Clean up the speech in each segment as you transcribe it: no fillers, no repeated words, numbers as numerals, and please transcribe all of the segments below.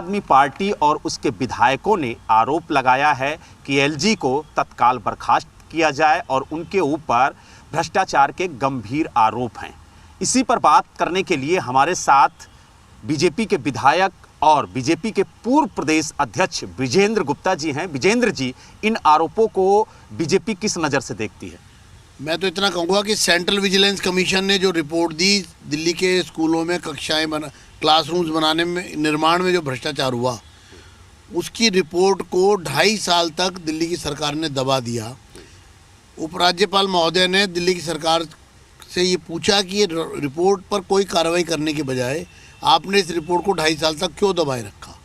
आदमी पार्टी और उसके विधायकों ने आरोप लगाया है कि एलजी को तत्काल बर्खास्त किया जाए और उनके ऊपर भ्रष्टाचार के गंभीर आरोप हैं। इसी पर बात करने के लिए हमारे साथ बीजेपी के विधायक और बीजेपी के पूर्व प्रदेश अध्यक्ष विजेंद्र गुप्ता जी हैं। विजेंद्र जी, इन आरोपों को बीजेपी किस नज़र से देखती है? मैं तो इतना कहूँगा कि सेंट्रल विजिलेंस कमीशन ने जो रिपोर्ट दी, दिल्ली के स्कूलों में कक्षाएं क्लासरूम्स बनाने में, निर्माण में जो भ्रष्टाचार हुआ, उसकी रिपोर्ट को 2.5 साल तक दिल्ली की सरकार ने दबा दिया। उपराज्यपाल महोदय ने दिल्ली की सरकार से ये पूछा कि ये रिपोर्ट पर कोई कार्रवाई करने के बजाय आपने इस रिपोर्ट को 2.5 साल तक क्यों दबाए रखा।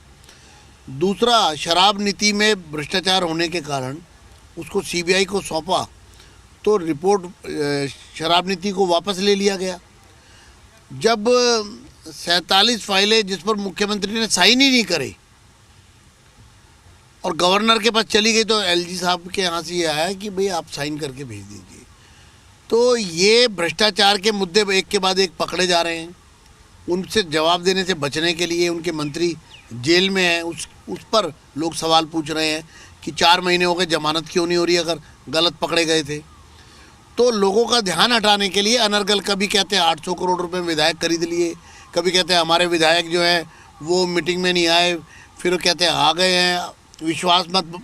दूसरा, शराब नीति में भ्रष्टाचार होने के कारण उसको सीबीआई को सौंपा तो रिपोर्ट शराब नीति को वापस ले लिया गया। जब 47 फाइलें जिस पर मुख्यमंत्री ने साइन ही नहीं करे और गवर्नर के पास चली गई, तो एलजी साहब के यहाँ से ये आया कि भाई आप साइन करके भेज दीजिए। तो ये भ्रष्टाचार के मुद्दे एक के बाद एक पकड़े जा रहे हैं। उनसे जवाब देने से बचने के लिए उनके मंत्री जेल में हैं, उस पर लोग सवाल पूछ रहे हैं कि 4 महीने हो गए, जमानत क्यों नहीं हो रही अगर गलत पकड़े गए थे। तो लोगों का ध्यान हटाने के लिए अनर्गल, कभी कहते हैं 800 करोड़ रुपए विधायक खरीद लिए, कभी कहते हैं हमारे विधायक जो हैं वो मीटिंग में नहीं आए, फिर कहते हैं आ गए हैं, विश्वास मत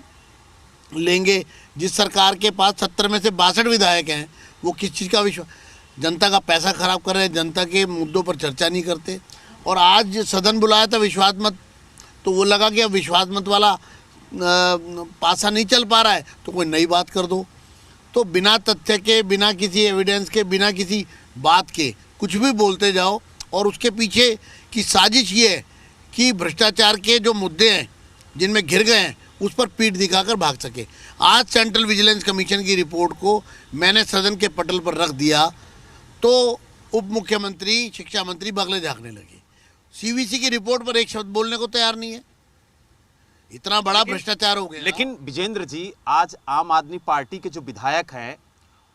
लेंगे। जिस सरकार के पास 70 में से 62 विधायक हैं, वो किस चीज़ का विश्वास, जनता का पैसा खराब कर रहे हैं, जनता के मुद्दों पर चर्चा नहीं करते। और आज सदन बुलाया था विश्वास मत, तो वो लगा कि अब विश्वास मत वाला पासा नहीं चल पा रहा है तो कोई नई बात कर दो। तो बिना तथ्य के, बिना किसी एविडेंस के, बिना किसी बात के कुछ भी बोलते जाओ, और उसके पीछे की साजिश ये है कि भ्रष्टाचार के जो मुद्दे हैं जिनमें घिर गए हैं उस पर पीठ दिखाकर भाग सके। आज सेंट्रल विजिलेंस कमीशन की रिपोर्ट को मैंने सदन के पटल पर रख दिया तो उप मुख्यमंत्री, शिक्षा मंत्री बगले झाँकने लगे। सीवीसी की रिपोर्ट पर एक शब्द बोलने को तैयार नहीं है। इतना बड़ा भ्रष्टाचार हो गया। लेकिन विजेंद्र जी, आज आम आदमी पार्टी के जो विधायक हैं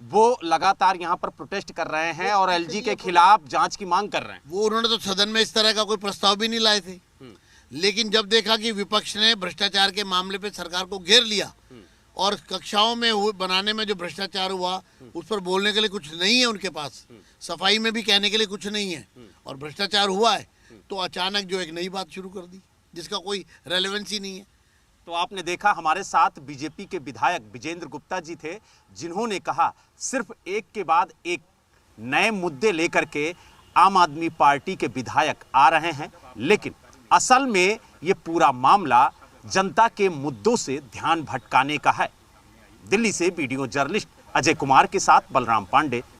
वो लगातार यहाँ पर प्रोटेस्ट कर रहे हैं और एलजी के खिलाफ जांच की मांग कर रहे हैं। वो उन्होंने तो सदन में इस तरह का कोई प्रस्ताव भी नहीं लाए थे, लेकिन जब देखा कि विपक्ष ने भ्रष्टाचार के मामले पे सरकार को घेर लिया और कक्षाओं में बनाने में जो भ्रष्टाचार हुआ उस पर बोलने के लिए कुछ नहीं है उनके पास, सफाई में भी कहने के लिए कुछ नहीं है, और भ्रष्टाचार हुआ है, तो अचानक जो एक नई बात शुरू कर दी जिसका कोई रेलेवेंस ही नहीं है। तो आपने देखा, हमारे साथ बीजेपी के विधायक विजेंद्र गुप्ता जी थे, जिन्होंने कहा सिर्फ एक के बाद एक नए मुद्दे लेकर के आम आदमी पार्टी के विधायक आ रहे हैं, लेकिन असल में ये पूरा मामला जनता के मुद्दों से ध्यान भटकाने का है। दिल्ली से वीडियो जर्नलिस्ट अजय कुमार के साथ बलराम पांडे,